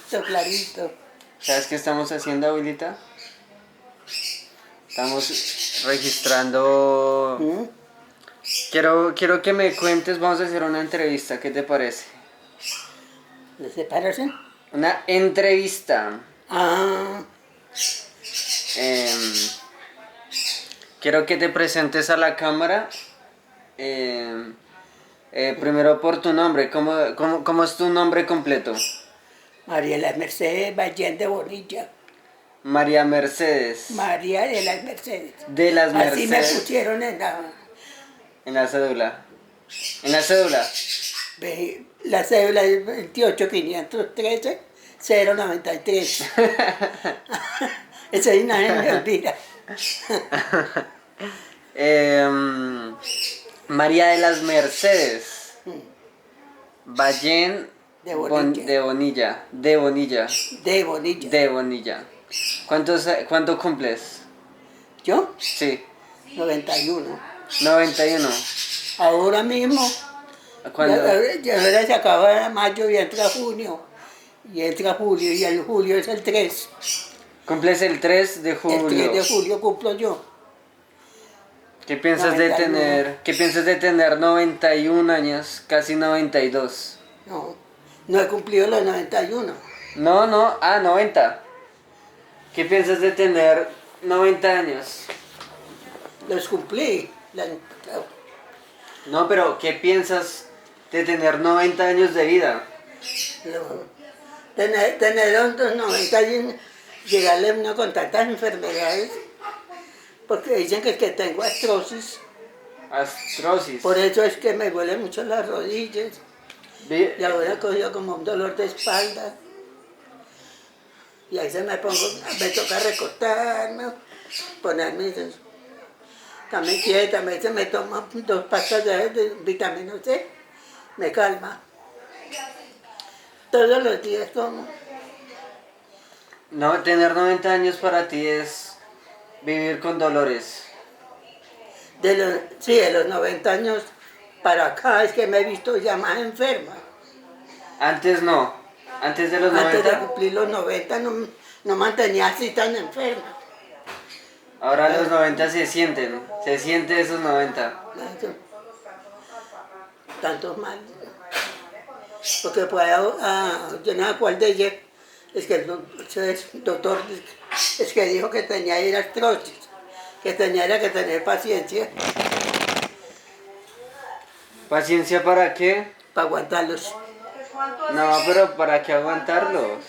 clarito, clarito. ¿Sabes qué estamos haciendo, abuelita? Estamos registrando... ¿Mm? Quiero que me cuentes, vamos a hacer una entrevista, ¿qué te parece? ¿De separación? Una entrevista. Ah, Em, Quiero que te presentes a la cámara. Em, Primero por tu nombre, ¿cómo es tu nombre completo? María de las Mercedes Ballén de Bonilla. María Mercedes. María de las Mercedes. De las Así me Mercedes. pusieron En la cédula. En la cédula. la cédula es 28513-093. Esa nadie me olvida. Em, María de las Mercedes. Ballén De Bonilla. de Bonilla. De Bonilla. De Bonilla. De Bonilla. ¿Cuánto cumples? ¿Yo? Sí. 91. 91. Ahora mismo, ¿Cuándo? ya se acaba mayo y entra junio. Y entra julio, y el julio es el 3. Cumples el 3 de El julio. 3 de julio cumplo yo. ¿Qué piensas de 91. tener 91 años, casi 92? No he cumplido los 91. No, 90. ¿Qué piensas de tener 90 años? Los cumplí. No, pero ¿qué piensas de tener 90 años de vida? Tener los 90 y llegarle uno con tantas enfermedades, porque dicen que tengo artrosis. Astrosis. Por eso es que me duelen mucho las rodillas. Y ahora he cogido como un dolor de espalda. Y ahí me toca recostarme, ponerme también quieta, a veces me tomo 2 pastas de vitamina C, me calma. Todos los días tomo. No, tener 90 años para ti es vivir con dolores. De los 90 años para acá es que me he visto ya más enferma. Antes no. Antes de los Antes de 90. cumplir los 90 no mantenía así tan enferma. Ahora los 90 se sienten. Se siente esos 90. Tantos mal. Porque yo no sé cuál de ellos, es que el doctor es que dijo que tenía artrosis, que tenía que tener paciencia. ¿Paciencia para qué? Para aguantarlos. No, pero ¿para qué aguantarlos?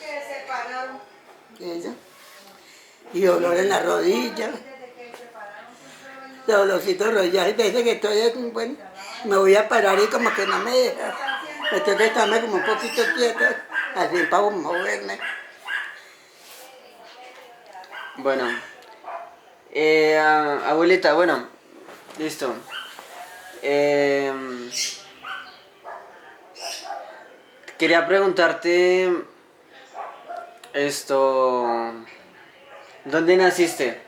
Eso. Y dolor en la rodilla. Dolorcito de rodilla. Hay veces que estoy, bueno, me voy a parar y como que no me deja. Me tengo que estarme como un poquito quieta, así para moverme. Bueno. Abuelita, bueno. Listo. Quería preguntarte esto. ¿Dónde naciste?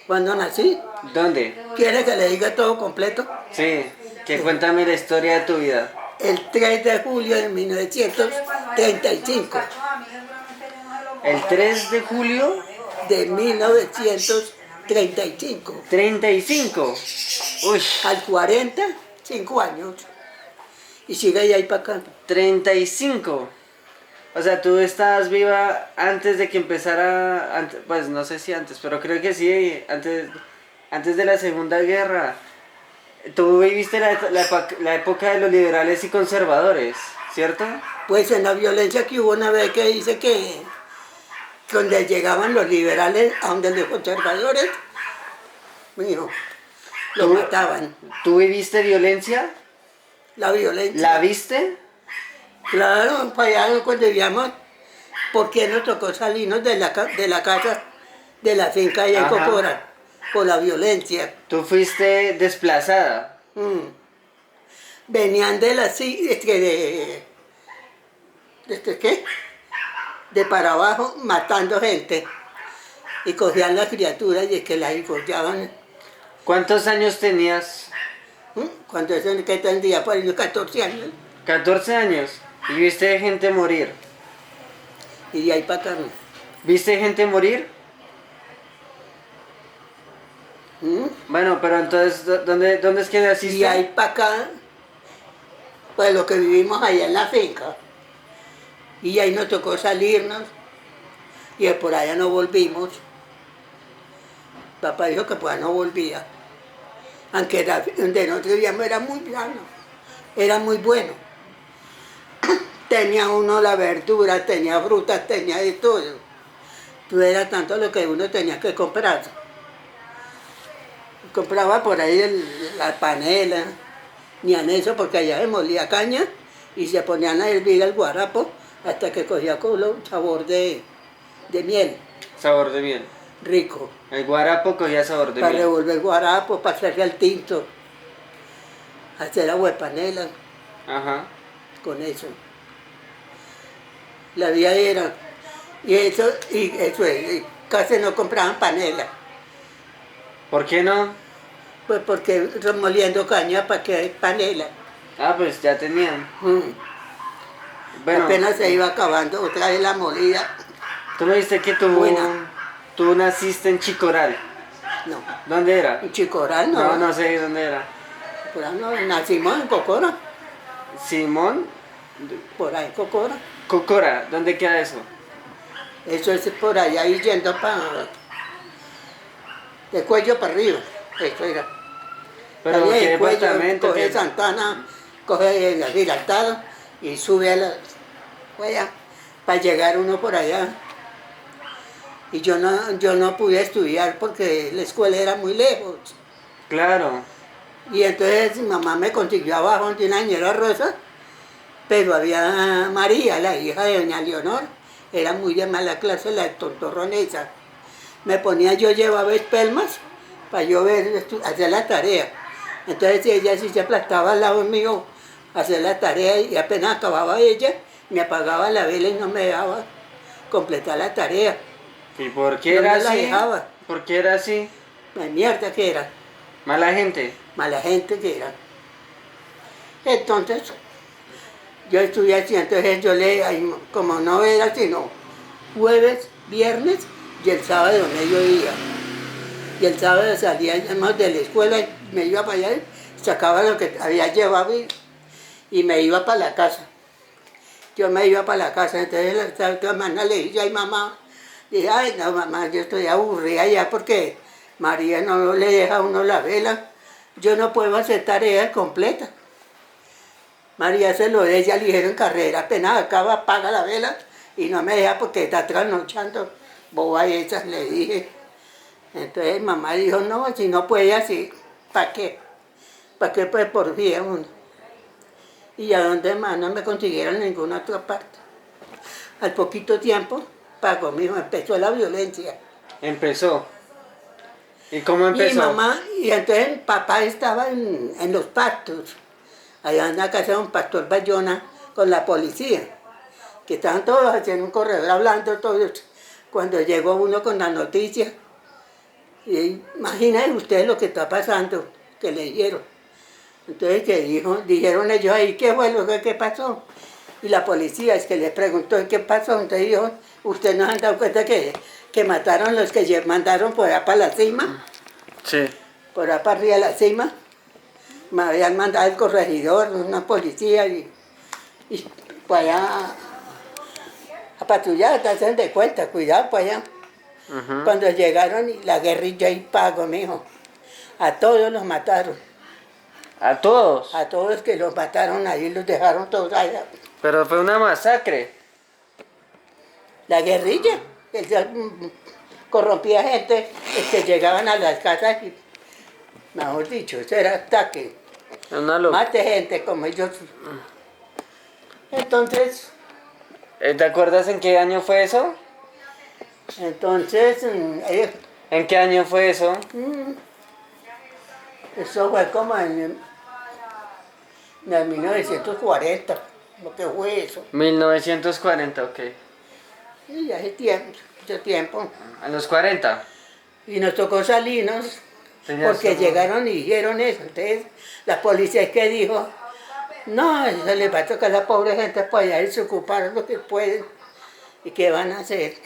Cuando nací, ¿Dónde? ¿quiere que le diga todo completo? Sí, que cuéntame la historia de tu vida. El 3 de julio de 1935. El 3 de julio De 1935. 35. Uy, Al 40, 5 años. Y sigue ahí para acá. 35. O sea, tú estabas viva antes de que empezara, pues no sé si antes, pero creo que sí, antes de la Segunda Guerra. Tú viviste la época de los liberales y conservadores, ¿cierto? Pues en la violencia que hubo una vez que dice que donde llegaban los liberales a donde los conservadores, mío, lo mataban. ¿Tú viviste violencia? La violencia. ¿La viste? Claro, para allá cuando vivíamos, porque nos tocó salirnos de la casa, de la finca allá en Ajá. Cocora, por la violencia. ¿Tú fuiste desplazada? Venían de ¿qué? De para abajo matando gente. Y cogían las criaturas y es que las encollaban. ¿Cuántos años tenías? Cuando eso que tendría por ahí 14 años. 14 años. ¿Y viste gente morir? Y de ahí para acá no. ¿Viste gente morir? ¿Mm? Bueno, pero entonces, ¿dónde es que Y naciste? de ahí para acá, pues lo que vivimos allá en la finca. Y ahí nos tocó salirnos y de por allá no volvimos. Papá dijo que pues no volvía. Aunque donde nosotros vivíamos era muy plano, era muy bueno. Tenía uno la verdura, tenía frutas, tenía de todo. No era tanto lo que uno tenía que comprar. Compraba por ahí la panela, ni en eso, porque allá se molía caña y se ponían a hervir el guarapo hasta que cogía con un sabor de miel, Sabor de miel. rico. El guarapo cogía sabor de Para miel. revolver guarapo, para hacerle al tinto, hacer agua de panela Ajá. con eso. La vida era, y eso es, y casi no compraban panela, ¿Por qué no? pues porque remoliendo caña para que hay panela. Ah, pues ya tenían. Bueno, Apenas se iba acabando otra vez la molida. tú me dijiste que Buena. tú naciste en Chicoral. No, ¿Dónde era? en Chicoral no. No sé dónde era. Por ahí no, nacimos en Cocora, Simón por ahí en Cocora. Cocora, ¿dónde queda eso? Eso es por allá y yendo para, de cuello para arriba, eso era. Pero Salía ¿qué de Cuello, departamento? coge ¿Qué? Santana, coge la Giraltada y sube a la, allá, para llegar uno por allá. Y yo no pude estudiar porque la escuela era muy lejos. Claro. Y entonces mi mamá me consiguió abajo de una señora Rosa, pero había María, la hija de doña Leonor, era muy de mala clase, la tontorronesa. Me ponía, yo llevaba espelmas para yo ver, hacer la tarea. Entonces ella sí se aplastaba al lado mío a hacer la tarea y apenas acababa ella, me apagaba la vela y no me dejaba completar la tarea. ¿Y por qué Yo era no la así? dejaba. ¿Por qué era así? La mierda que era, Mala gente. mala gente que era. Entonces, yo estudié así, entonces yo como no era sino jueves, viernes y el sábado donde yo iba. Y el sábado salía además de la escuela y me iba para allá, sacaba lo que había llevado y me iba para la casa. Yo me iba para la casa, entonces la otra semana le dije, ay mamá, dije, ay no mamá, yo estoy aburrida ya porque María no le deja a uno la vela, yo no puedo hacer tareas completas. María se lo de ella ligero en carrera, apenas acaba, apaga la vela y no me deja porque está trasnochando. Boba esas, le dije. Entonces mamá dijo, no, si no puede así, ¿para qué? ¿Para qué pues por día uno? Y a donde más no me consiguieron en ninguna otra parte. Al poquito tiempo, pagó, mi hijo, empezó la violencia. Empezó. ¿Y cómo Y empezó? mamá, y entonces papá estaba en los pastos, allá en la casa de un pastor Bayona con la policía, que estaban todos haciendo un corredor hablando todos. Cuando llegó uno con la noticia, y imaginen ustedes lo que está pasando, que le dijeron. Entonces, dijeron ellos ahí, ¿qué fue lo que pasó? Y la policía es que le preguntó, ¿qué pasó? Entonces dijo, ¿ustedes no se han dado cuenta que mataron los que mandaron por allá para la cima? Sí. Por allá para arriba de la cima. Me habían mandado el corregidor, una policía y para allá a patrullar, te hacen de cuenta, cuidado para allá. Cuando llegaron y la guerrilla y pago, mijo. A todos los mataron. ¿A todos? A todos que los mataron ahí, los dejaron todos allá. Pero fue una masacre. La guerrilla, corrompía gente que llegaban a las casas y, mejor dicho, eso era ataque. Una Mate gente como ellos. Entonces, ¿Te acuerdas en qué año fue eso? ¿En qué año fue eso? eso fue como en 1940, lo que fue eso. 1940, ok. Y hace tiempo, mucho tiempo. ¿A los 40? Y nos tocó salirnos Tenías porque como- llegaron y dijeron eso. Entonces, la policía es que dijo, no, eso les va a tocar a la pobre gente para allá y se ocuparon lo que pueden. ¿Y qué van a hacer?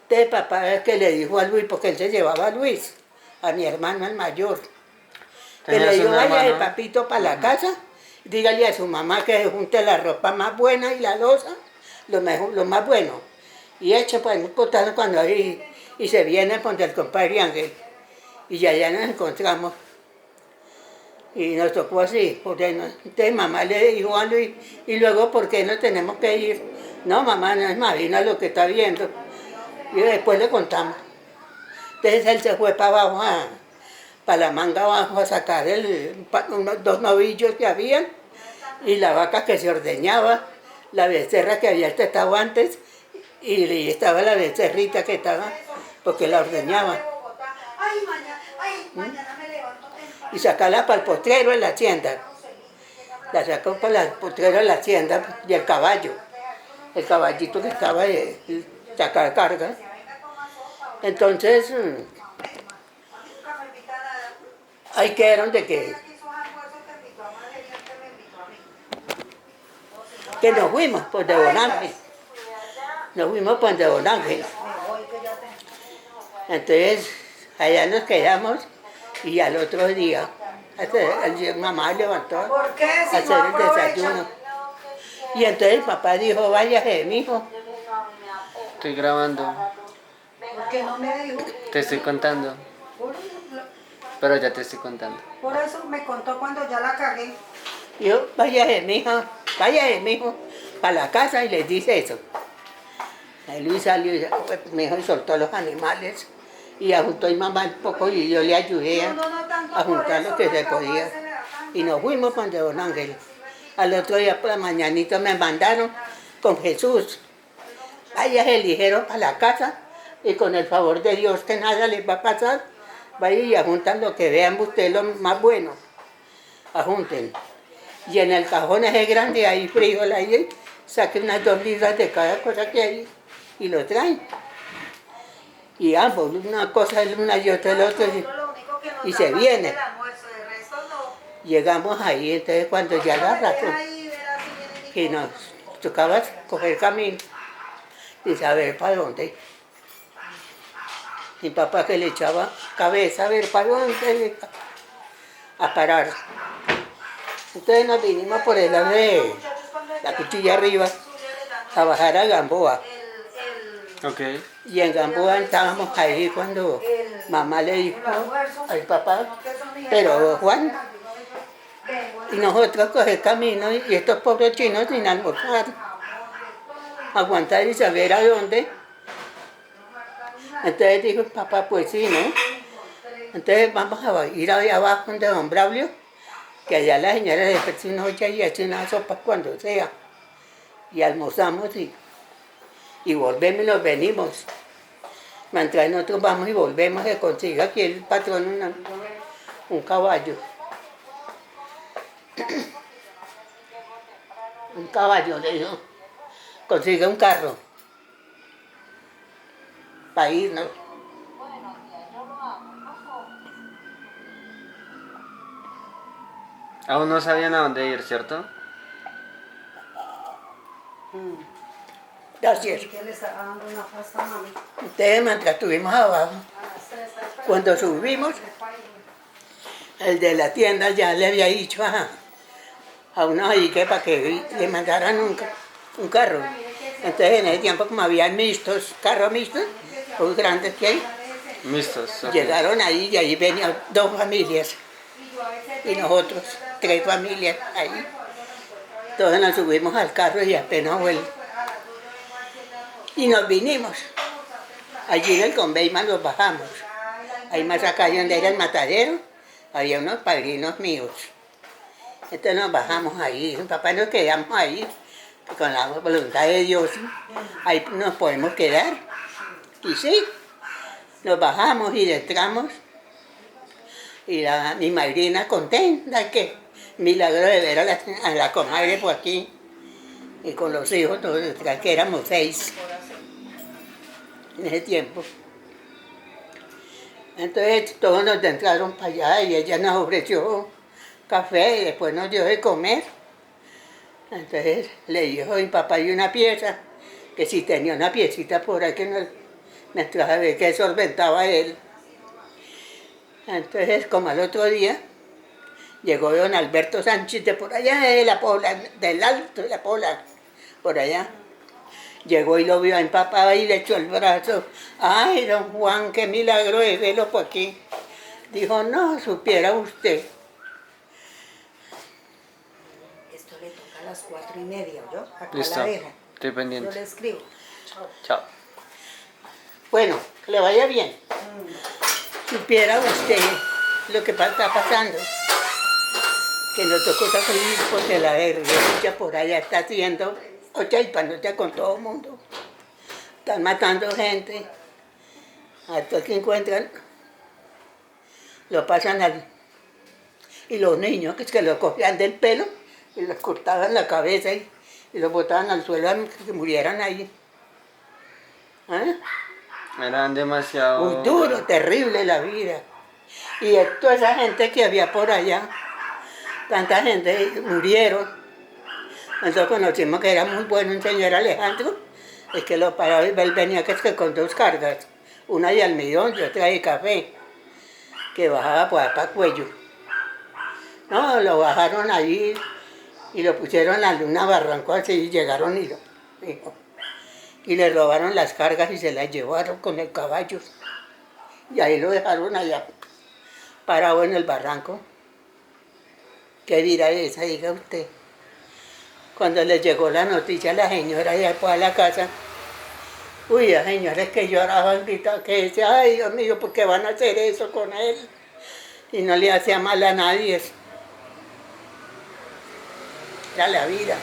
Entonces papá que le dijo a Luis, porque él se llevaba a Luis, a mi hermano el mayor, que le ¿Tenías dijo, un vaya el hermano? papito para la casa, dígale a su mamá que se junte la ropa más buena y la loza, lo más bueno. Y eche pues un cotazo cuando ahí, y se viene con el compadre Ángel. Y ya nos encontramos. Y nos tocó así, porque entonces mamá le dijo a Luis, y luego, ¿por qué no tenemos que ir? No, mamá, no imagina lo que está viendo. Y después le contamos. Entonces él se fue para abajo, para la manga abajo, a sacar unos 2 novillos que habían, y la vaca que se ordeñaba, la becerra que había estado antes, y estaba la becerrita que estaba, porque la ordeñaba. Y sacarla para el potrero en la hacienda. La sacó para el potrero en la hacienda y el caballo. El caballito que estaba de sacar carga. Entonces, ahí quedaron de que nos fuimos por de Don Ángel. Nos fuimos por de Don Ángel. Entonces, allá nos quedamos y al otro día, mamá levantó a hacer el desayuno. Y entonces el papá dijo, váyase, mijo. Estoy grabando. ¿Por qué no me dijo? Te estoy contando. Pero ya te estoy contando. Por eso me contó cuando ya la cagué. Yo, váyase, mijo, para la casa y les dice eso. Ahí Luis salió y y soltó los animales y juntó mi mamá un poco y yo le ayudé a juntar lo que se podía. Y nos fuimos con Don Ángel. Al otro día por la mañanita me mandaron con Jesús. Váyase ligero para la casa y con el favor de Dios que nada les va a pasar. Vayan y ajuntan lo que vean ustedes lo más bueno. Ajunten. Y en el cajón ese grande hay frijol ahí, saquen unas 2 libras de cada cosa que hay y lo traen. Y ambos, una cosa una y otra el otro, y se viene. Llegamos ahí, entonces cuando ya era rato, y nos tocaba coger camino y saber para dónde. Mi papá que le echaba cabeza a ver para dónde a parar. Entonces nos vinimos por el lado de la cuchilla arriba a bajar a Gamboa. Ok. Y en Gamboa estábamos ahí cuando mamá le dijo al papá, pero Juan, y nosotros coger camino y estos pobres chinos sin almorzar, aguantar y saber a dónde. Entonces dijo el papá, pues sí, ¿no? Entonces vamos a ir ahí abajo donde Don Braulio, que allá la señora le ofrece una olla y hace una sopa cuando sea. Y almorzamos y volvemos y nos venimos. Mientras nosotros vamos y volvemos, se consigue aquí el patrón un caballo. Un caballo, le dijo. Consigue un carro para irnos. Aún no sabían a dónde ir, ¿cierto? Gracias. Que le estaba dando una pasta a mami. Entonces, mientras estuvimos abajo, cuando subimos, el de la tienda ya le había dicho a uno ahí que para que le mandaran un carro. Entonces, en ese tiempo, como habían carros mixtos, los grandes que hay, Mixtos. Ok. llegaron ahí y ahí venían 2 familias y nosotros 3 familias ahí. Todos nos subimos al carro y apenas vuelvo. Y nos vinimos. Allí en el Conveima nos bajamos. Ahí más acá donde era el matadero, había unos padrinos míos. Entonces nos bajamos ahí, mi papá nos quedamos ahí, con la voluntad de Dios, ahí nos podemos quedar. Y sí, nos bajamos y entramos. Y mi madrina contenta, que milagro de ver a la comadre por aquí. Y con los hijos, todos detrás, que éramos 6 en ese tiempo. Entonces todos nos entraron para allá y ella nos ofreció café y después nos dio de comer. Entonces le dijo a mi papá, hay una pieza que si tenía una piecita por ahí que no, me traje a ver que solventaba él. Entonces, como al otro día, llegó don Alberto Sánchez de por allá de la Pobla, del Alto de la Pobla, por allá. Llegó y lo vio empapado y le echó el brazo. Ay, don Juan, qué milagro es verlo por aquí. Dijo, no, supiera usted. Esto le toca a las 4:30, ¿yo? Acá Listo. la dejo. Estoy Yo pendiente. le escribo. Chao. Chao. Bueno, que le vaya bien. Supiera usted lo que está pasando. Que nos tocó salir porque la guerrilla por allá está haciendo ochaipanota con todo el mundo. Están matando gente. Hasta que encuentran, lo pasan al... Y los niños que los cogían del pelo y los cortaban la cabeza y los botaban al suelo a que murieran ahí. ¿Ah? Eran demasiado... Muy duro, terrible la vida. Y toda esa gente que había por allá, tanta gente murieron. Nosotros conocimos que era muy bueno un señor Alejandro, es que lo paraba y él venía que es que con 2 cargas, una de almidón y otra de café, que bajaba por para Cuello. No, lo bajaron allí y lo pusieron a una barranco así y llegaron y lo dijo. Y le robaron las cargas y se las llevaron con el caballo. Y ahí lo dejaron allá, parado en el barranco. ¿Qué dirá esa? Diga usted. Cuando le llegó la noticia a la señora allá después a la casa, uy, la señora es que lloraba, gritaba, que decía, ay Dios mío, ¿por qué van a hacer eso con él? Y no le hacía mal a nadie. Era la vida.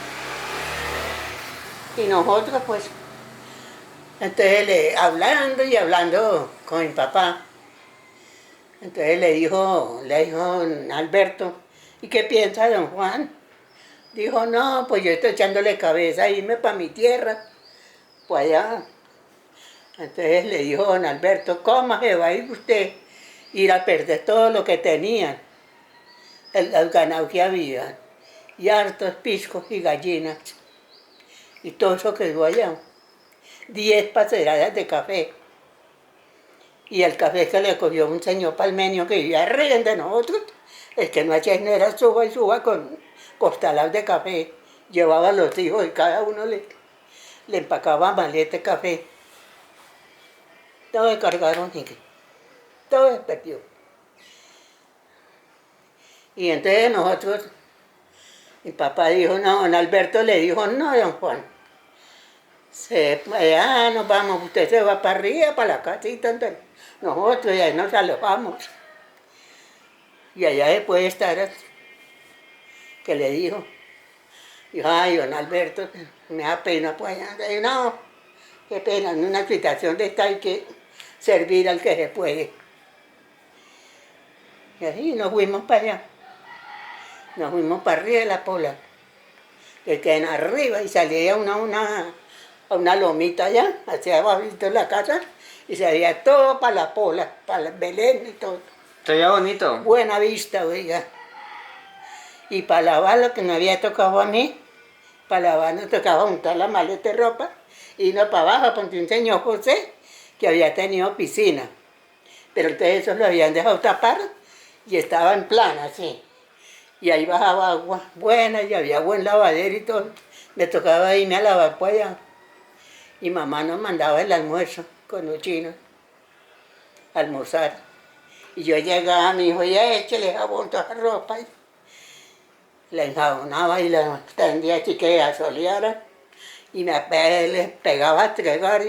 Y nosotros pues, entonces hablando y hablando con mi papá, entonces le dijo don Alberto, ¿y qué piensa don Juan? Dijo, no, pues yo estoy echándole cabeza a irme para mi tierra, pues allá. Entonces le dijo don Alberto, ¿cómo se va a ir usted? Ir a perder todo lo que tenían, el ganado que había, y hartos piscos y gallinas, y todo eso quedó allá. 10 parceladas de café. Y el café que le cogió un señor palmenio que vivía arriba de nosotros, es que no hacía era suba y suba con costalados de café. Llevaba a los hijos y cada uno le empacaba maleta de café. Todo descargaron y todo se perdió. Y entonces nosotros, mi papá dijo, no, don Alberto le dijo, no, don Juan, nos vamos, usted se va para arriba, para la casita, entonces nosotros y ahí nos alojamos. Y allá se puede estar, que le dijo, ay, don Alberto, me da pena, pues, no, qué pena, en una situación de esta hay que servir al que se puede. Y así nos fuimos para allá, nos fuimos para arriba de la Pola, que quedan arriba y salía a una lomita allá, hacia abajo de la casa, y se veía todo para la Pola, para el Belén y todo. Se veía bonito. Buena vista, oiga. Y para lavar lo que me había tocado a mí, para lavar nos tocaba juntar la maleta de ropa, y irnos para abajo, porque un señor José, que había tenido piscina. Pero entonces eso lo habían dejado tapar, y estaba en plan así. Y ahí bajaba agua buena, y había buen lavadero y todo. Me tocaba irme a lavar para allá. Y mamá nos mandaba el almuerzo con los chinos, a almorzar. Y yo llegaba, mi hijo, ya échale jabón toda la ropa. Y la enjabonaba y la tendía así que ya soleara. Y le pegaba a tregar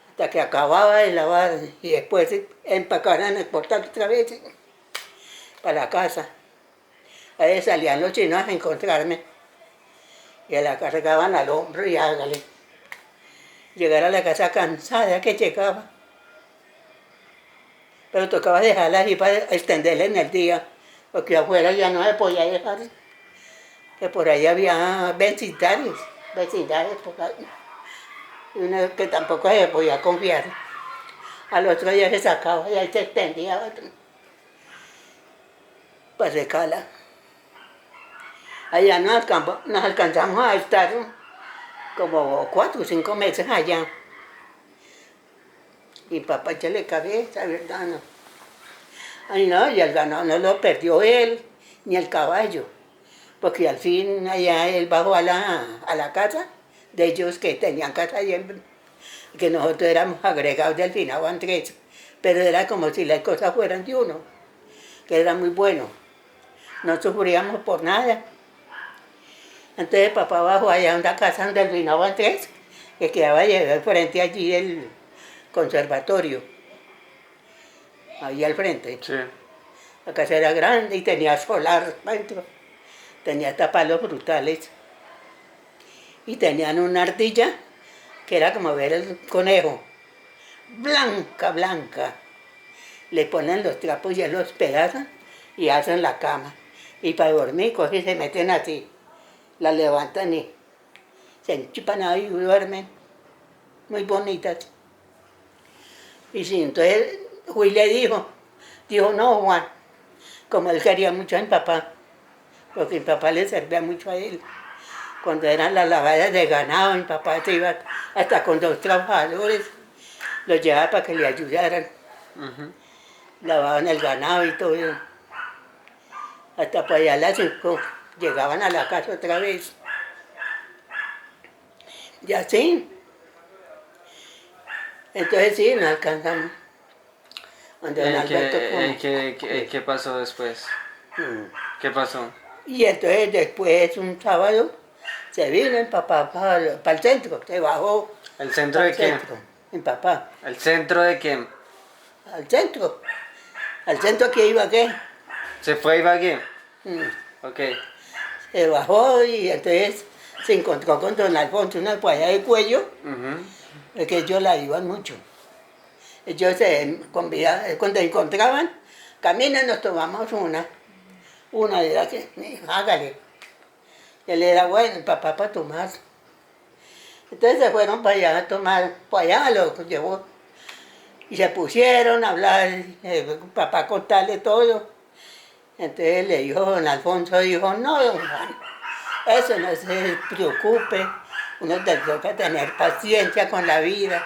hasta que acababa de lavar. Y después empacaran el portal otra vez para la casa. Ahí salían los chinos a encontrarme. Y la cargaban al hombro y hágale. Llegar a la casa cansada que llegaba. Pero tocaba dejarla así para extenderla en el día, porque afuera ya no se podía dejar. Que por ahí había vecindarios por ahí, y uno que tampoco se podía confiar. Al otro día se sacaba y ahí se extendía otro, para secarla. Allá nos alcanzamos a estar como 4 o 5 meses allá. Y papá échale cabeza, ¿verdad? No. Ay, no, y el ganado no lo perdió él, ni el caballo. Porque al fin allá él bajó a la casa de ellos que tenían casa allá, que nosotros éramos agregados del finado Andrés. Pero era como si las cosas fueran de uno, que era muy bueno. No sufríamos por nada. Entonces papá bajó allá a una casa donde el finado Andrés, que quedaba allá frente allí el conservatorio, ahí al frente. Sí. La casa era grande y tenía solar dentro, tenía hasta palos brutales. Y tenían una ardilla que era como ver el conejo, blanca, blanca. Le ponen los trapos y él los pedazan y hacen la cama. Y para dormir cogen y se meten así, la levantan y se enchupan ahí y duermen, muy bonitas. Y sí, entonces Juan le dijo, no Juan, como él quería mucho a mi papá, porque mi papá le servía mucho a él. Cuando eran las lavadas de ganado, mi papá se iba hasta con 2 trabajadores, los llevaba para que le ayudaran. Lavaban el ganado y todo. Hasta para allá a las 5 llegaban a la casa otra vez. Y así. Entonces sí, no alcanzamos. Donde don Alberto ¿Qué pasó después? ¿Qué pasó? Y entonces después, un sábado, se vino el papá para el centro, se bajó. ¿El centro de qué? Mi papá. ¿El centro de qué? Al centro. ¿Al centro que iba qué? ¿Se fue a Ibagué? Ok. Se bajó y entonces se encontró con don Alfonso, una allá de Cuello, que ellos la iban mucho. Ellos se convidaban, cuando se encontraban, camina nos tomamos una. Una era que, hágale. Él era bueno, el papá para tomar. Entonces se fueron para allá a tomar, para allá lo llevó. Y se pusieron a hablar, el papá a contarle todo. Entonces le dijo, don Alfonso dijo, no, don Juan, eso no se preocupe, uno toca tener paciencia con la vida,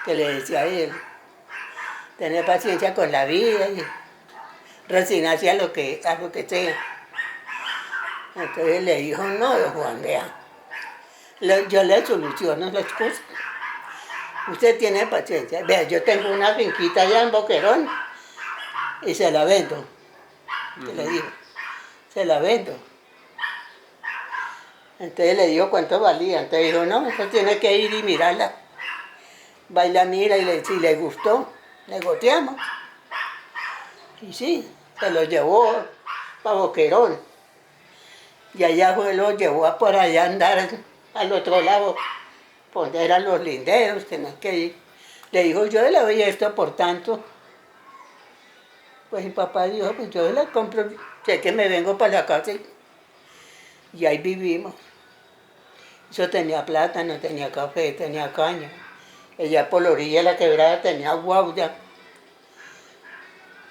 que le decía a él, tener paciencia con la vida y resignarse a lo que sea. Entonces le dijo, no, don Juan, vea, yo le soluciono las cosas. Usted tiene paciencia. Vea, yo tengo una finquita allá en Boquerón y se la vendo. ¿Qué le digo? Se la vendo. Entonces le dijo cuánto valía. Entonces dijo, no, usted tiene que ir y mirarla. Va y la mira y si le gustó, negociamos. Y sí, se lo llevó para Boquerón. Y allá lo llevó a por allá a andar al otro lado, donde eran los linderos, que no hay que ir. Le dijo, yo le doy esto por tanto. Pues mi papá dijo, pues yo la compro, sé que me vengo para la casa y ahí vivimos. Eso tenía plátano, tenía café, tenía caña. Ella por la orilla de la quebrada tenía guauya.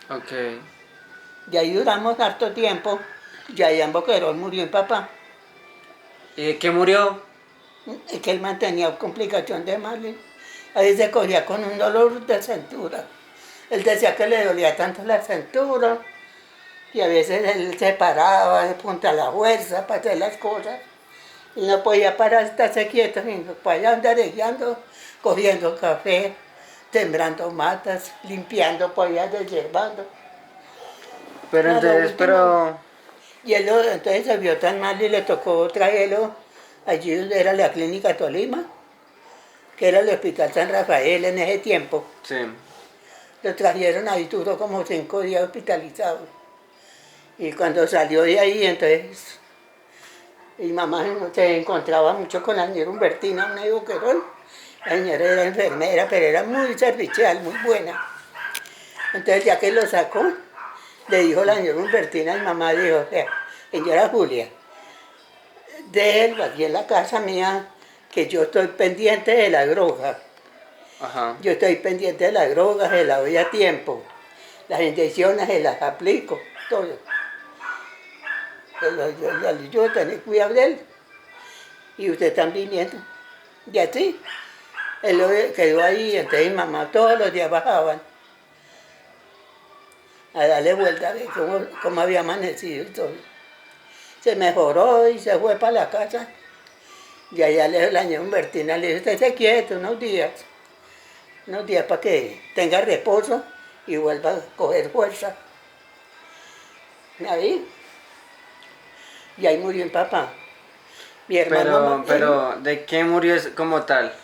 Ok. Y ahí duramos harto tiempo. Y allá en Boquerón murió mi papá. ¿Y de qué murió? Es que él mantenía complicación de mal. Ahí se cogía con un dolor de cintura. Él decía que le dolía tanto la cintura y a veces él se paraba de punta a la fuerza para hacer las cosas y no podía parar, estarse quieto, sino para allá andar guiando, cogiendo café, sembrando matas, limpiando por allá, deshiervando. Pero entonces, Y él entonces se vio tan mal y le tocó traerlo allí donde era la clínica Tolima, que era el Hospital San Rafael en ese tiempo. Sí. Lo trajeron ahí, duró como 5 días hospitalizado. Y cuando salió de ahí, entonces, mi mamá se encontraba mucho con la señora Humbertina, una de Boquerón. La señora era enfermera, pero era muy servicial, muy buena. Entonces, ya que lo sacó, le dijo la señora Humbertina, mi mamá dijo, señora Julia, déjelo aquí en la casa mía, que yo estoy pendiente de la droga. Ajá. Yo estoy pendiente de las drogas, se las doy a tiempo. Las inyecciones se las aplico, todo. Yo tengo cuidado de él. y usted están viniendo. Y así, él quedó ahí, entonces mi mamá todos los días bajaban a darle vuelta a ver cómo había amanecido y todo. Se mejoró y se fue para la casa. Y allá la señora Humbertina le dijo, usted se quieto unos días para que tenga reposo y vuelva a coger fuerza. Ahí. Y ahí murió mi papá. Mi hermano. Pero, ¿de qué murió como tal?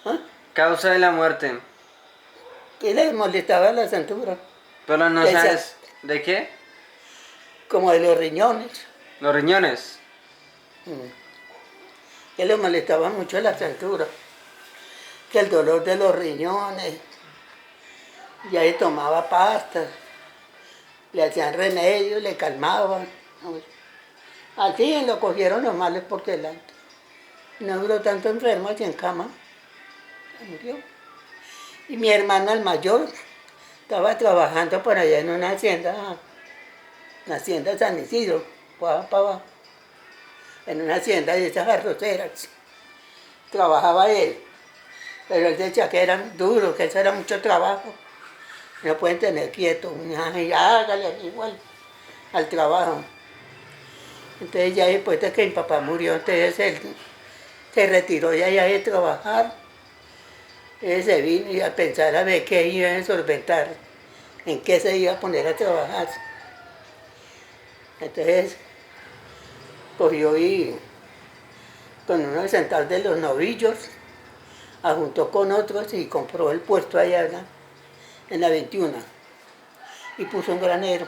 ¿Ah? Causa de la muerte. Que le molestaba la cintura. Pero no Esa- sabes, ¿de qué? Como de los riñones. Los riñones. Que le molestaba mucho la cintura. Que el dolor de los riñones. Y ahí tomaba pastas. Le hacían remedios, le calmaban. Así lo cogieron los males por delante. No duró tanto enfermo así en cama. Se murió. Y mi hermana, el mayor, estaba trabajando por allá en una hacienda San Isidro, para abajo, en una hacienda de esas arroceras. Trabajaba él, pero él decía que eran duros, que eso era mucho trabajo. No pueden tener quieto, y hágale igual al trabajo. Entonces ya después de que mi papá murió, entonces él se retiró ya de trabajar. Él se vino y a pensar a ver qué iba a solventar, en qué se iba a poner a trabajar. Entonces cogió y con uno central de los novillos, juntó con otros y compró el puesto allá en la 21 y puso un granero.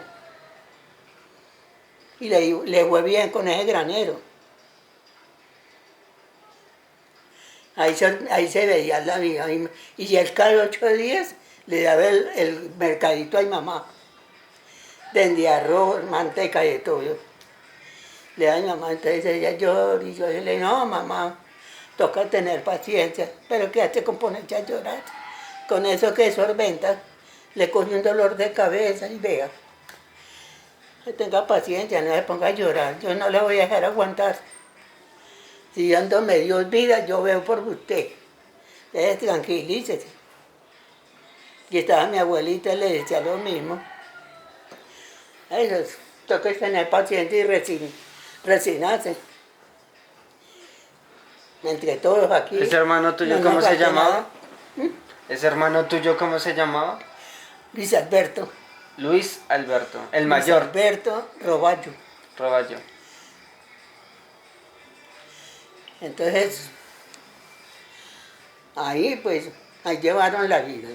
Y le fue bien con ese granero. Ahí se veía la vida. Y él cada 8 días le daba el mercadito a mi mamá. Vendía arroz, manteca y de todo. Le daba a mi mamá, entonces ella lloró y yo le dije, no mamá, toca tener paciencia, pero quédate con ponerse a llorar. Con eso que sorventa, le cogió un dolor de cabeza y vea. Que tenga paciencia, no se ponga a llorar, yo no le voy a dejar aguantar. Si ando medio vida, yo veo por usted. Tranquilícese. Y estaba mi abuelita, le decía lo mismo. Eso, toca tener paciencia y resignarse. Entre todos aquí. ¿Ese hermano tuyo no cómo nos se falta llamaba? nada. ¿Ese hermano tuyo cómo se llamaba? Luis Alberto. Luis Alberto, el Luis mayor. Alberto Roballo. Roballo. Entonces, ahí llevaron la vida.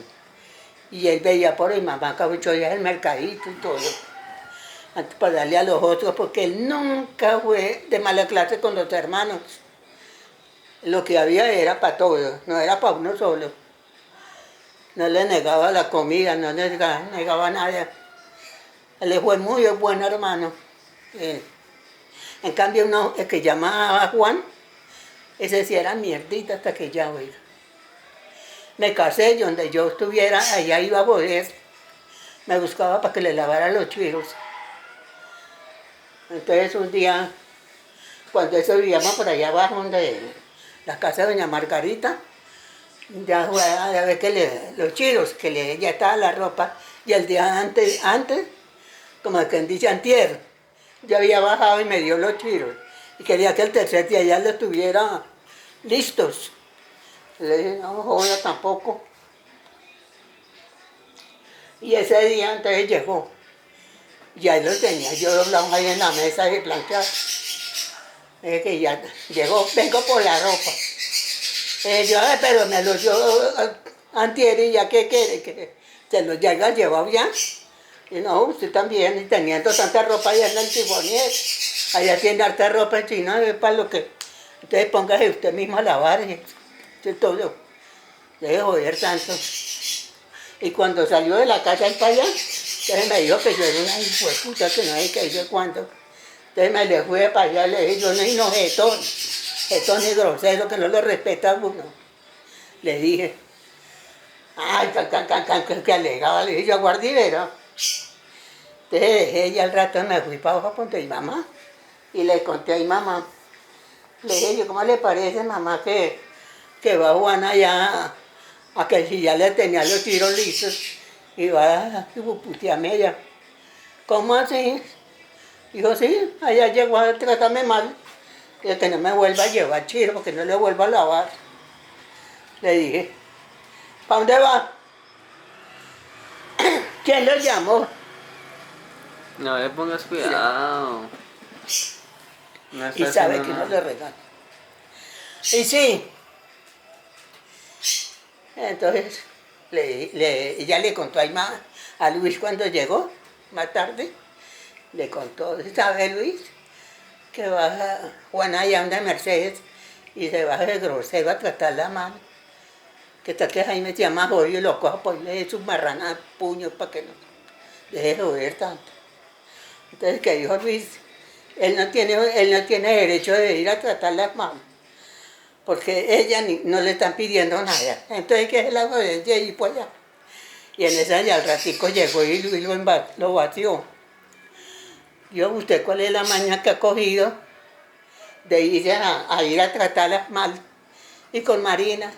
Y él veía por mi mamá que mucho días el mercadito y todo. Antes para darle a los otros, porque él nunca fue de mala clase con los hermanos. Lo que había era para todos, no era para uno solo. No le negaba la comida, no le negaba nada. Él fue muy buen hermano. En cambio, uno el que llamaba Juan, ese sí era mierdita hasta que ya oiga. Me casé y donde yo estuviera, allá iba a poder. Me buscaba para que le lavara los chiros. Entonces un día, cuando eso vivíamos por allá abajo, donde la casa de doña Margarita, ya fue a ver que los chiros, que ya estaba la ropa, y el día antes, como quien dice antier, yo había bajado y me dio los chiros. Y quería que el tercer día ya los tuviera listos. Le dije, no joda tampoco. Y ese día entonces llegó. Y ahí los tenía yo doblados ahí en la mesa de planchar. Es que ya llegó, vengo por la ropa. Yo, pero me los dio antier y ya que quiere, que se los llega llevado ya. Y no, usted también, y teniendo tanta ropa allá en el Tibonier. Allá tiene harta ropa china, es para lo que. Entonces póngase usted mismo a lavar y todo. Deje joder tanto. Y cuando salió de la casa el para allá, entonces me dijo que yo era una hijo de puta, que no sé qué hice cuándo. Entonces me le fui para allá, le dije, yo no soy no jetón ni grosero, que no lo respeta a uno. Le dije, ay, que alegaba, le dije, yo guardivero. Entonces dejé y al rato me fui para abajo con mi mamá y le conté a mi mamá. Le dije yo, ¿cómo le parece, mamá, que va Juana allá a que si ya le tenía los tiros listos y va a putearme allá? ¿Cómo así? Dijo, sí, allá llegó a tratarme mal, y que no me vuelva a llevar chiro, porque no le vuelva a lavar. Le dije, ¿para dónde va? ¿Quién lo llamó? No le pongas cuidado. No está Y sabe haciendo que no nada. le regala. Y sí, entonces ella le contó a Luis cuando llegó, más tarde, le contó, ¿sabe Luis? Que baja Juana allá donde Mercedes y se baja de grosero a tratarla mal. Que está que Jaime se llama jodido y lo coja por le dé sus marranas puños para que no deje de joder tanto. Entonces, que dijo Luis, él no tiene derecho de ir a tratarla mal, porque ella no le están pidiendo nada. Entonces, que es la jodencia y pues allá. Y en esa ya al ratico llegó y Luis lo batió. Yo, ¿usted cuál es la maña que ha cogido de ir a ir a tratarla mal? Y con Marina,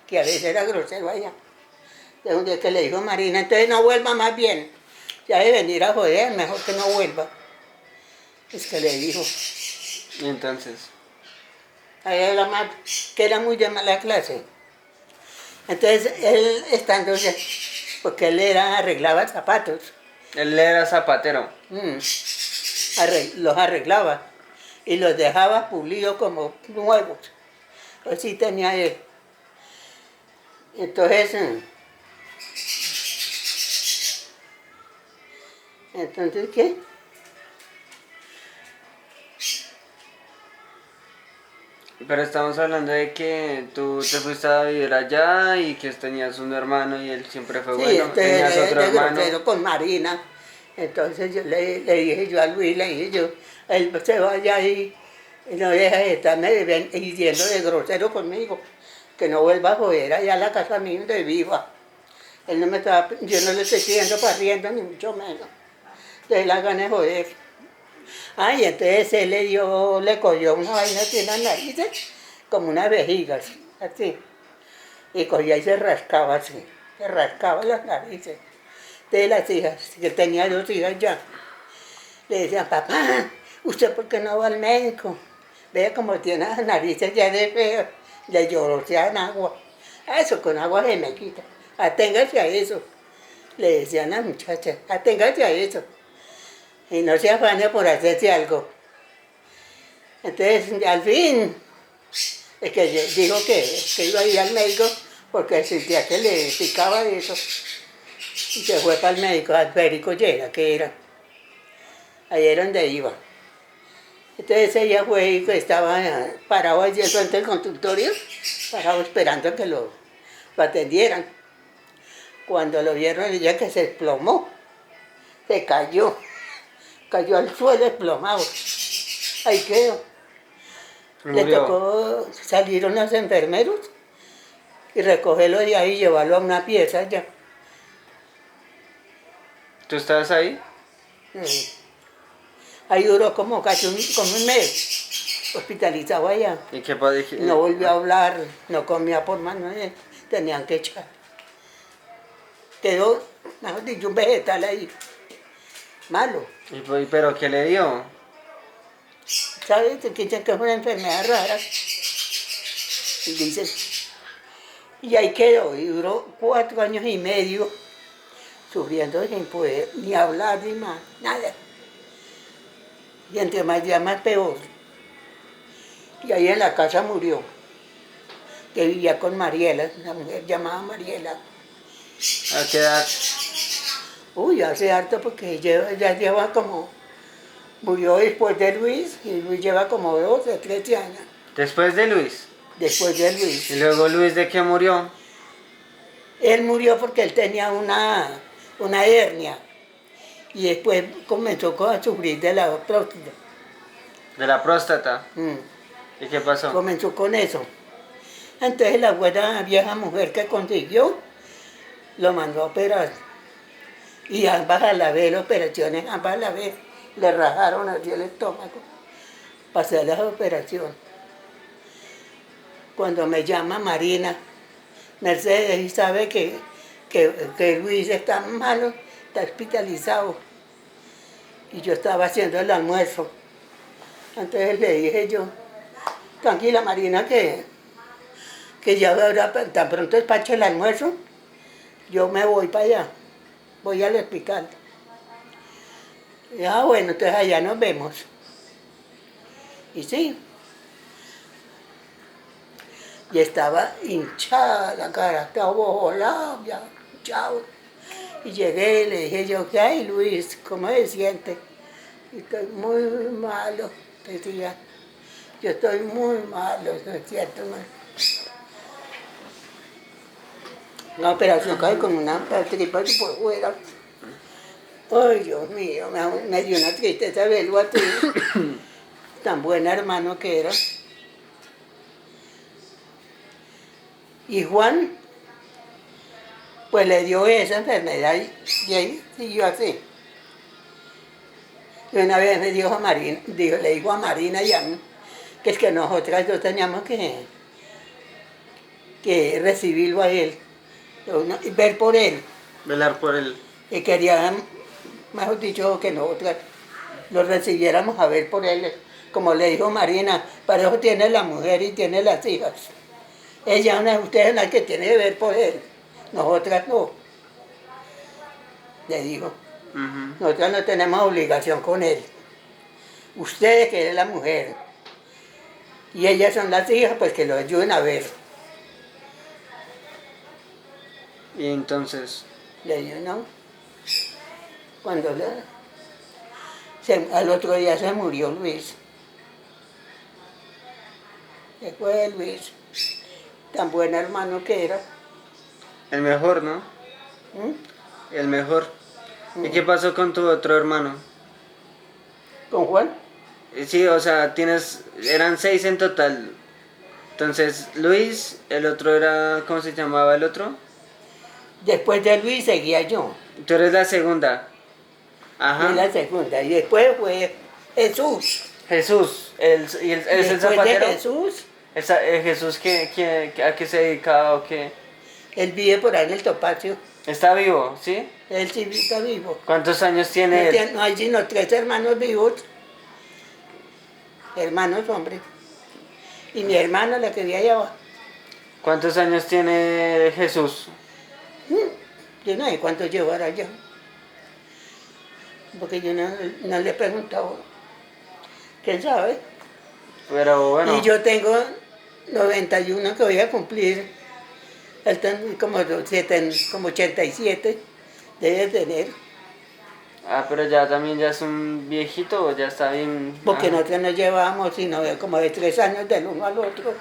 que a veces era grosero allá. De un día que le dijo Marina, entonces no vuelva más bien. Ya de venir a joder, mejor que no vuelva. Es que le dijo. Y entonces, A ella era más, que era muy de mala clase. Entonces él estándose, porque él arreglaba zapatos. él era zapatero. Los arreglaba y los dejaba pulidos como nuevos. Así tenía él. Entonces, ¿qué? Pero estamos hablando de que tú te fuiste a vivir allá y que tenías un hermano y él siempre fue Sí, bueno. Tenías otro de hermano. grosero con Marina. Entonces yo le dije yo a Luis, le dije yo, él se vaya ahí y no deja de estarme diciendo de grosero conmigo, que no vuelva a joder allá a la casa mía donde viva. Él no me estaba, yo no le estoy pidiendo para riendo ni mucho menos. Entonces la gané de joder. Y entonces él le cogió una vaina así en las narices, como unas vejigas, así. Y cogía y se rascaba así, se rascaba las narices. De las hijas, que tenía 2 hijas ya, le decían, papá, ¿usted por qué no va al médico? Vea cómo tiene las narices ya de feo, le llorosean agua. Eso con agua se me quita. Aténgase a eso. Le decían a la muchacha, aténgase a eso. Y no se afane por hacerse algo. Entonces, al fin, es que dijo que iba a ir al médico porque sentía que le picaba eso. Y se fue para el médico, al Federico Llera, que era. Ahí era donde iba. Entonces ella fue y estaba parado allí frente al consultorio, parado esperando que lo atendieran. Cuando lo vieron, ella que se desplomó, se cayó al suelo desplomado. Ahí quedó. Le Murió. tocó, salieron los enfermeros y recogerlo de ahí y llevarlo a una pieza allá. ¿Tú estabas ahí? Ahí duró como casi como un mes, hospitalizado allá. ¿Y qué pasó? No volvió a hablar, no comía por mano, tenían que echar. Quedó, mejor dicho, un vegetal ahí, malo. ¿Pero qué le dio? ¿Sabes? Que dicen que es una enfermedad rara. Y dicen, y ahí quedó, y duró 4 años y medio sufriendo sin poder ni hablar ni más, nada. Y entre más días más peor. Y ahí en la casa murió, que vivía con Mariela, una mujer llamada Mariela. ¿A qué edad? Uy, hace harto porque ya lleva como, murió después de Luis, y Luis lleva como 12, 13 años. Después de Luis. Después de Luis. ¿Y luego Luis de qué murió? Él murió porque él tenía una hernia y después comenzó a sufrir de la próstata. De la próstata. ¿Y qué pasó? Comenzó con eso. Entonces la buena vieja mujer que consiguió lo mandó a operar. Y ambas a la vez, las operaciones, ambas a la vez, le rajaron así el estómago para hacer las operaciones. cuando me llama Marina, Mercedes, y sabe que Luis está malo, está hospitalizado. Y yo estaba haciendo el almuerzo. Entonces le dije yo, tranquila Marina, que ya ahora tan pronto despacho el almuerzo, yo me voy para allá, voy al hospital. Y, bueno, entonces allá nos vemos. Y sí, y estaba hinchada la cara, estaba volada, ya, hinchado. Y llegué y le dije yo, ¿qué hay Luis? ¿Cómo se siente? Y estoy muy malo, decía. Yo estoy muy malo, me siento mal. Una operación cae con una tripa por fuera. Ay, Dios mío, me dio una tristeza verlo a ti. Tan buen hermano que era. Y Juan, pues le dio esa enfermedad y ahí siguió así. Y una vez me dijo a Marina, le dijo a Marina y a mí, que es que nosotras dos teníamos que recibirlo a él, y ver por él. Velar por él. Y querían, mejor dicho, que nosotras lo recibiéramos a ver por él. Como le dijo Marina, para eso tiene la mujer y tiene las hijas. Ella, usted es la que tiene que ver por él, nosotras no. Le dijo, nosotras no tenemos obligación con él. Ustedes que es la mujer. Y ellas son las hijas, pues que lo ayuden a ver. Y entonces... Le digo, no. Cuando al otro día se murió Luis. Se fue Luis. Tan buen hermano que era. El mejor, ¿no? El mejor. ¿Y qué pasó con tu otro hermano? ¿Con Juan? Sí, o sea, eran 6 en total. Entonces, Luis, el otro era, ¿cómo se llamaba el otro? Después de Luis seguía yo. Tú eres la segunda. Ajá. Fui la segunda. Y después fue Jesús. Jesús, ¿es el Después zapatero? de Jesús, Jesús, ¿a qué se dedicaba o qué? él vive por ahí en el Topacio. ¿Está vivo, sí? Él sí está vivo. ¿Cuántos años tiene él? No hay sino 3 hermanos vivos. Hermanos hombres. Y mi hermana, la que vive allá abajo. ¿Cuántos años tiene Jesús? Yo no sé cuánto llevará yo. Porque yo no le he preguntado. ¿Quién sabe? Pero bueno. Y yo tengo 91 que voy a cumplir. Él está como 87, debe tener. Pero ya es un viejito, ya está bien. Porque nosotros nos llevamos, sino como de 3 años del uno al otro.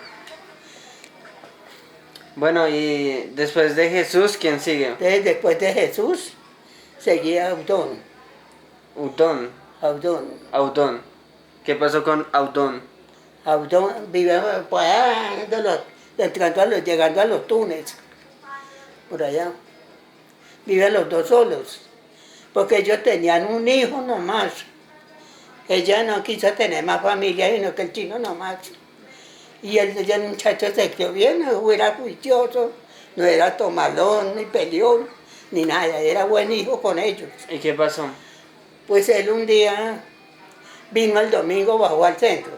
Bueno, y después de Jesús, ¿quién sigue? Entonces, después de Jesús, seguía Audón. Audón. Audón. ¿Qué pasó con Audón? Audón vive por allá, llegando a los túneles, por allá. Viven los dos solos, porque ellos tenían un hijo nomás. Ella no quiso tener más familia, sino que el chino nomás. Y el muchacho se quedó bien, no era juicioso, no era tomalón, ni peleón, ni nada, era buen hijo con ellos. ¿Y qué pasó? Pues él un día vino el domingo, bajó al centro,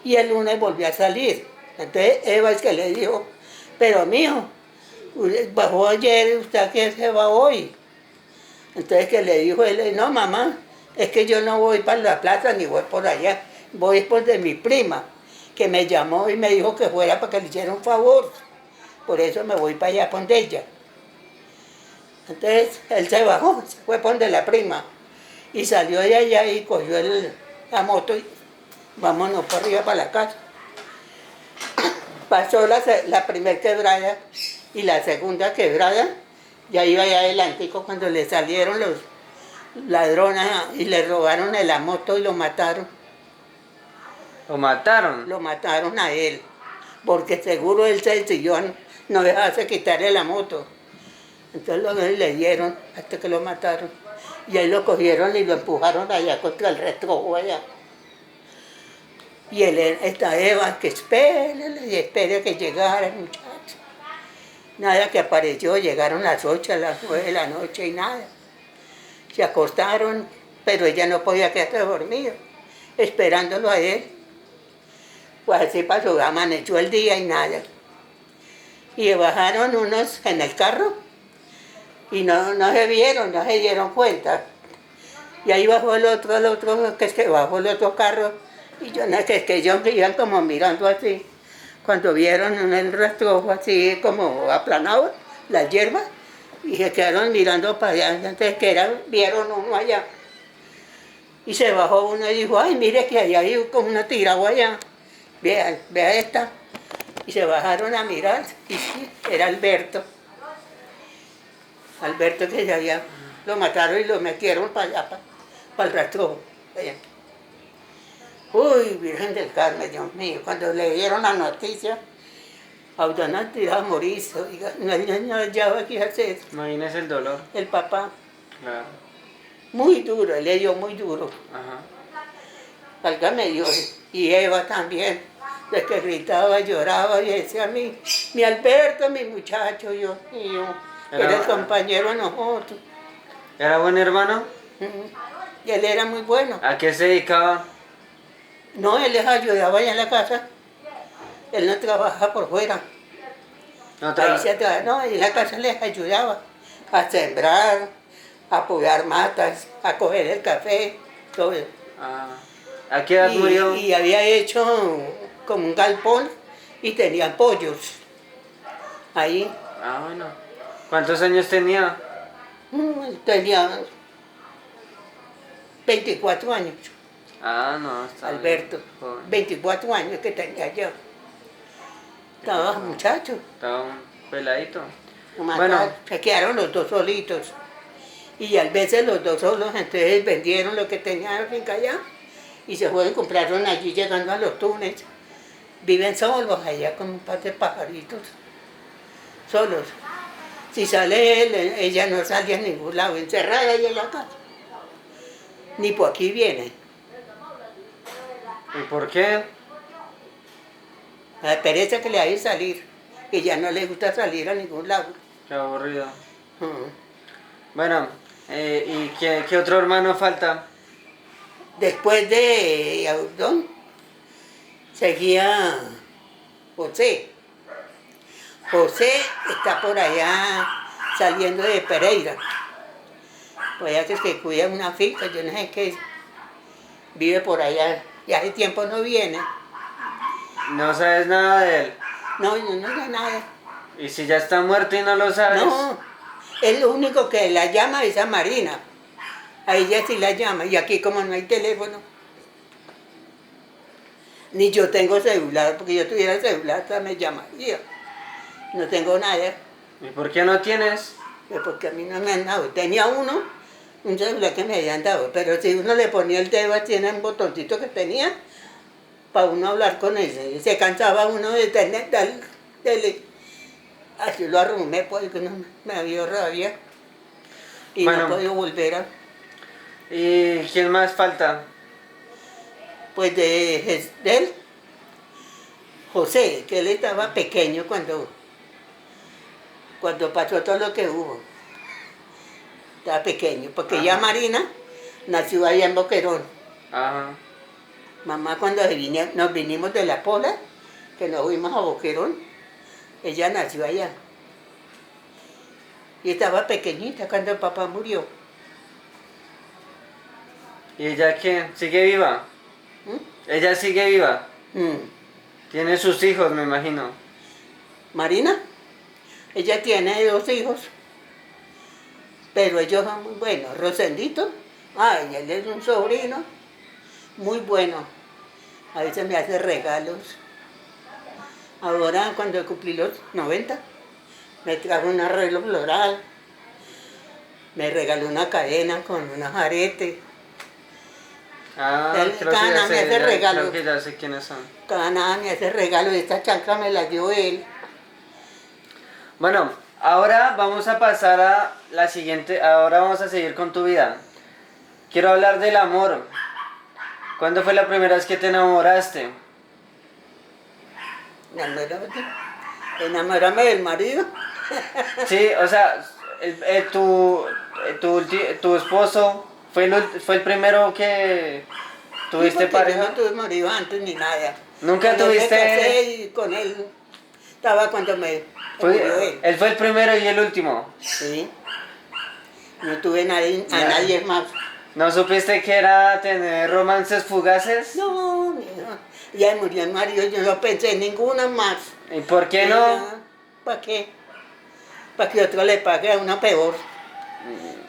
y el lunes volvió a salir. Entonces Eva es que le dijo, pero mijo, bajó ayer, ¿usted a qué se va hoy? Entonces que le dijo él, no mamá, es que yo no voy para la plaza ni voy por allá, voy por de mi prima, que me llamó y me dijo que fuera para que le hiciera un favor. Por eso me voy para allá por de ella. Entonces él se bajó, se fue por de la prima y salió de allá y cogió la moto y vámonos por arriba para la casa. Pasó la primera quebrada y la segunda quebrada, y ahí iba allá adelante cuando le salieron los ladrones y le robaron la moto y lo mataron. ¿Lo mataron? Lo mataron a él, porque seguro él se siguió, no dejarse quitarle la moto. Entonces le dieron hasta que lo mataron. Y ahí lo cogieron y lo empujaron allá contra el retrojo allá. Y él está Eva, que espere y espere que llegara el muchacho. Nada que apareció, llegaron las 8, a las 9 de la noche y nada. Se acostaron, pero ella no podía quedarse dormida, esperándolo a él. Pues así pasó, amaneció el día y nada. Y bajaron unos en el carro y no se vieron, no se dieron cuenta. Y ahí bajó el otro, que es que bajó el otro carro. Y yo, no, que es que ellos iban como mirando así. Cuando vieron en el rastrojo así como aplanado, las hierbas, y se quedaron mirando para allá. Entonces vieron uno allá. Y se bajó uno y dijo, ay, mire que allá hay como una tiragua allá. Vea esta. Y se bajaron a mirar, y sí, era Alberto. Alberto que ya había, lo mataron y lo metieron para allá, para el rastrojo. Allá. Uy, Virgen del Carmen, Dios mío, cuando le dieron la noticia, a usted no tiraba a morirse, oiga, no ya qué hacer. Imagínese el dolor. El papá, Claro. muy duro, él le dio muy duro. Ajá. Válgame Dios, y Eva también, de que gritaba, lloraba y decía, mi Alberto, mi muchacho, Dios mío, era el compañero de nosotros. ¿Era buen hermano? Y él era muy bueno. ¿A qué se dedicaba? No, él les ayudaba allá en la casa. Él no trabajaba por fuera. No, No, en la casa les ayudaba a sembrar, a podar matas, a coger el café, todo eso. ¿A qué edad murió? Y había hecho como un galpón y tenía pollos ahí. Bueno. ¿Cuántos años tenía? Tenía 24 años. No, está Alberto, bien, joven. 24 años que tenía yo. Estaba muchacho. Estaba un peladito. Bueno, se quedaron los dos solitos. Y a veces los dos solos, entonces vendieron lo que tenían en finca allá y se fueron, compraron allí llegando a los túneles. Viven solos allá con un par de pajaritos. Solos. Si sale él, ella no sale a ningún lado, encerrada ahí en la casa. Ni por aquí viene. ¿Y por qué? La pereza que le hay es salir. Que ya no le gusta salir a ningún lado. Qué aburrido. Uh-huh. Bueno, ¿y qué otro hermano falta? Después de Audón, seguía José. José está por allá saliendo de Pereira. Por allá que es que cuida una finca, yo no sé qué. Vive por allá. Y hace tiempo no viene. ¿No sabes nada de él? No sé nada. ¿Y si ya está muerto y no lo sabes? No, es lo único que la llama es a Marina. A ella sí la llama. Y aquí como no hay teléfono. Ni yo tengo celular, porque yo tuviera celular, hasta me llamaría. No tengo nada. ¿Y por qué no tienes? Pues porque a mí no me han dado. Tenía un celular que me habían dado, pero si uno le ponía el dedo así en el botoncito que tenía, para uno hablar con él, se cansaba uno de tener así lo arrumé porque no me dio rabia y Bueno. no podía volver a... ¿Y quién más falta? Pues de él, José, que él estaba pequeño cuando pasó todo lo que hubo. Estaba pequeño, porque ya Marina nació allá en Boquerón. Ajá. Mamá cuando nos vinimos de La Pola, que nos fuimos a Boquerón, ella nació allá. Y estaba pequeñita cuando el papá murió. ¿Y ella quién? ¿Sigue viva? ¿Ella sigue viva? Tiene sus hijos, me imagino. Marina, ella tiene 2 hijos, pero ellos son muy buenos. Rosendito, ay, él es un sobrino muy bueno. A veces me hace regalos. Ahora, cuando cumplí los 90, me trajo un arreglo floral. Me regaló una cadena con unos aretes. Creo que cada nada me hace regalo. creo que ya sé quiénes son. Cada nada me hace regalo. Esta chancla me la dio él. Bueno, ahora vamos a pasar a la siguiente. Ahora vamos a seguir con tu vida. Quiero hablar del amor. ¿Cuándo fue la primera vez que te enamoraste? Enamórame del marido. Sí, o sea, tu esposo fue el primero que tuviste Porque yo pareja. no tuve marido antes ni nada. ¿Nunca Con él me tuviste? casé y con él estaba cuando me murió él. Él fue el primero y el último. Sí. No tuve a Ya. nadie más. ¿No supiste que era tener romances fugaces? No, mija. Ya murió el marido, yo no pensé en ninguna más. ¿Y por qué no? ¿Para qué? Para que otro le pague a uno peor.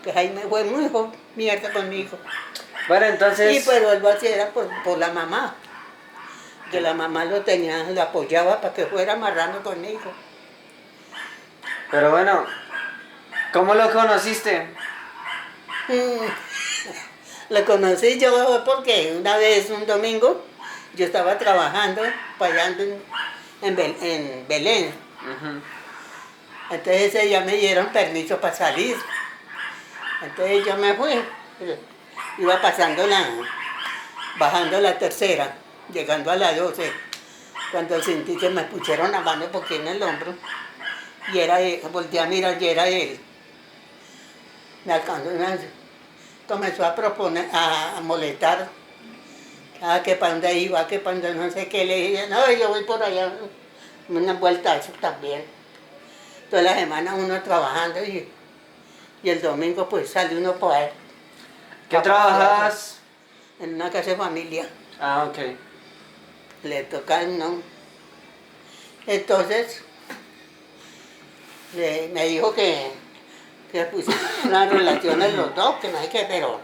Que Jaime fue muy mierda conmigo. Bueno, entonces... Y pero él lo hacía era por la mamá. Que la mamá lo apoyaba para que fuera amarrando conmigo. Pero bueno, ¿cómo lo conociste? Lo conocí yo porque una vez, un domingo, yo estaba trabajando, payando en Belén. Ujú. Entonces ya me dieron permiso para salir. Entonces yo me fui. Iba bajando la tercera, llegando a la 12, cuando sentí que me pusieron la mano porque en el hombro. Y era él, volteé a mirar y era él. Me alcanzó y comenzó a proponer, a molestar. Que para dónde iba, que para dónde no sé qué. Le dije, no, yo voy por allá, una vuelta a eso también. Toda la semana uno trabajando y el domingo pues sale uno por ahí. ¿Qué trabajas? En una casa de familia. Ah, ok. Le toca, ¿no? Entonces, me dijo que pusieron unas relaciones los dos, que no hay que, pero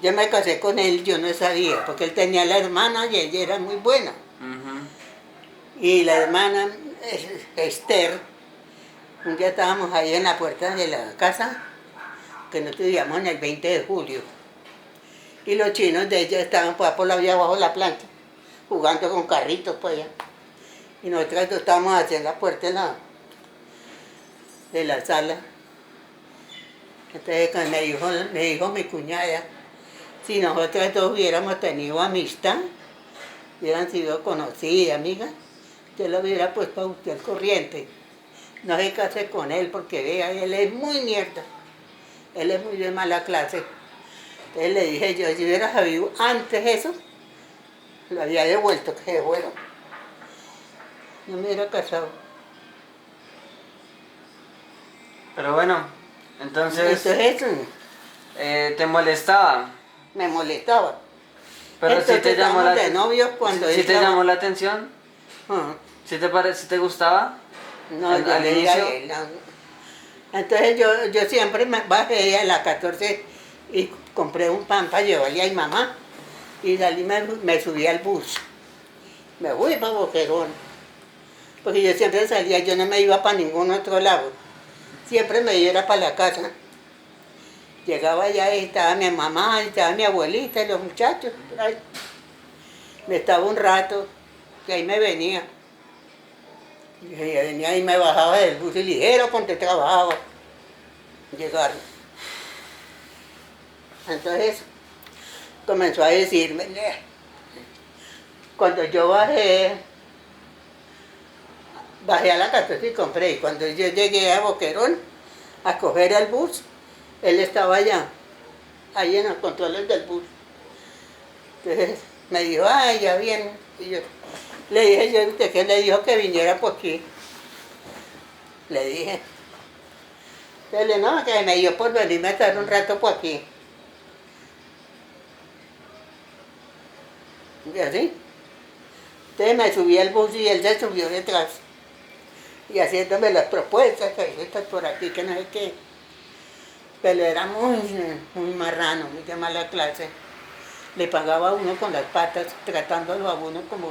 yo me casé con él, yo no sabía, porque él tenía la hermana y ella era muy buena. Ujú. Y la hermana, Esther, un día estábamos ahí en la puerta de la casa, que nos vivíamos en el 20 de julio. Y los chinos de ella estaban por la vía abajo de la planta, jugando con carritos por allá. Y nosotros dos estábamos hacia la puerta de la sala. Entonces me dijo mi cuñada, si nosotros dos hubiéramos tenido amistad, hubieran sido conocidas, amigas, yo lo hubiera puesto a usted al corriente. No se case con él porque vea, él es muy mierda. Él es muy de mala clase. Entonces le dije yo, si hubiera sabido antes eso, lo había devuelto, que se fuera. No me hubiera casado. Pero bueno, entonces te molestaba. Me molestaba. Pero Entonces, si te llamó estábamos de novios cuando ¿sí él te estaba- llamó la atención? Ah, ¿Sí te gustaba? no, ¿Al yo le dije a inicio? él, no. Entonces yo siempre me bajé a la 14 y compré un pan para llevarle a mi mamá. Y salí, me subí al bus. Me fui para Boquerón. Porque yo siempre salía, yo no me iba para ningún otro lado. Siempre me iba para la casa. Llegaba allá y estaba mi mamá, y estaba mi abuelita y los muchachos. Por ahí. Me estaba un rato, que ahí me venía. Y venía y me bajaba del bus y ligero cuando trabajaba. Llegar. Entonces comenzó a decirme, cuando yo bajé a la 14 y compré. Y cuando yo llegué a Boquerón a coger el bus, él estaba allá, ahí en los controles del bus. Entonces me dijo, ay, ya viene. Y yo le dije, yo, ¿usted qué le dijo que viniera por aquí? Le dije. Entonces no, que me dio por venirme a estar un rato por aquí. Y así. Entonces me subí al bus y él se subió detrás. Y haciéndome las propuestas, que estás por aquí, que no sé qué. Pero era muy marrano, muy de mala clase. Le pagaba a uno con las patas, tratándolo a uno como...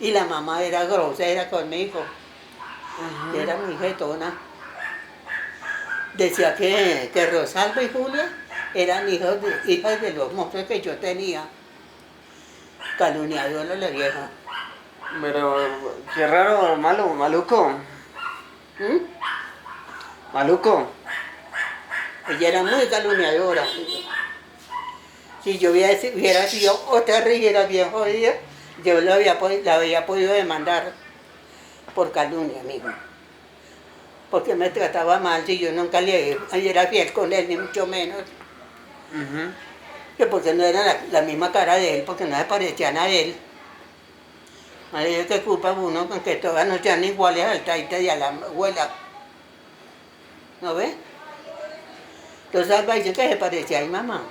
Y la mamá era grosera conmigo. Ujú. Era muy jetona. Decía que Rosalba y Julia eran hijas de los monstruos que yo tenía. Calumniadora la vieja. Pero qué raro, maluco. ¿Mm? Maluco. Ella era muy calumniadora. Si yo hubiera sido otra rígida bien jodida, Yo la había podido demandar por calumnia, amigo. Porque me trataba mal, si yo nunca le era fiel con él, ni mucho menos. Ujú. Que porque no era la misma cara de él, porque no se parecían a él. Madre, qué culpa uno con que todas no sean iguales al taita y a la abuela. ¿No ves? Entonces Alba dice que se parecía a mi mamá.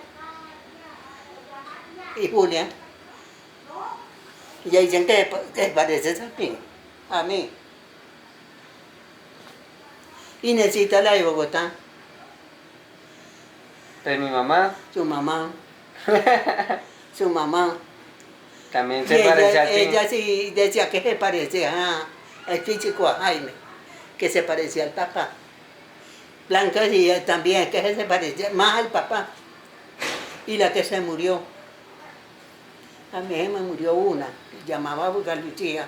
Y Julia. Y ya dicen que se parece a mí. A mí. Y necesita la de Bogotá, Pues mi mamá su mamá. Su mamá. también Y se parece a ti. ella sí decía que se parecía al físico, a Jaime, que se parecía al papá. Blanca sí también, que se parecía más al papá. Y la que se murió, a mí se me murió una, se llamaba Olga Lucía,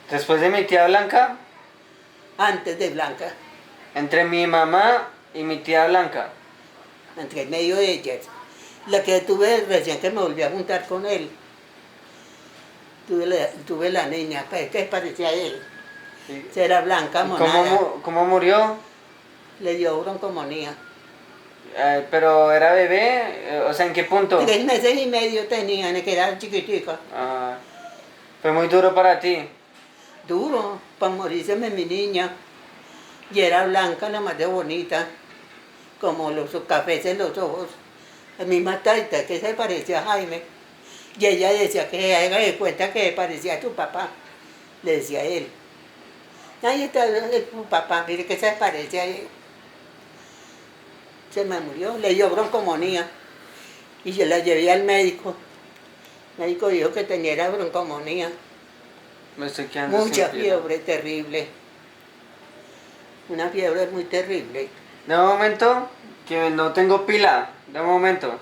Después de mi tía Blanca, antes de Blanca, entre mi mamá y mi tía Blanca. entre medio de ellas. La que tuve recién que me volví a juntar con él, tuve la niña, que se parecía a él. Era blanca, ¿Y monada, cómo murió? le dio broncomonía. Pero era bebé, o sea, ¿en qué punto? 3 meses y medio tenía, que era chiquitica. Ah, fue muy duro para ti. Duro, para morirse mi niña. Y era blanca, la más de bonita, como los cafés en los ojos. La misma taita que se parecía a Jaime. Y ella decía que se haga de cuenta que se parecía a tu papá. Le decía a él. Ahí está tu papá, mire que se parece a él. Se me murió, le dio broncomonía. Y yo la llevé al médico. El médico dijo que tenía broncomonía. Me estoy quedando Mucha sin pila. fiebre terrible. Una fiebre muy terrible. De momento, que no tengo pila. De momento.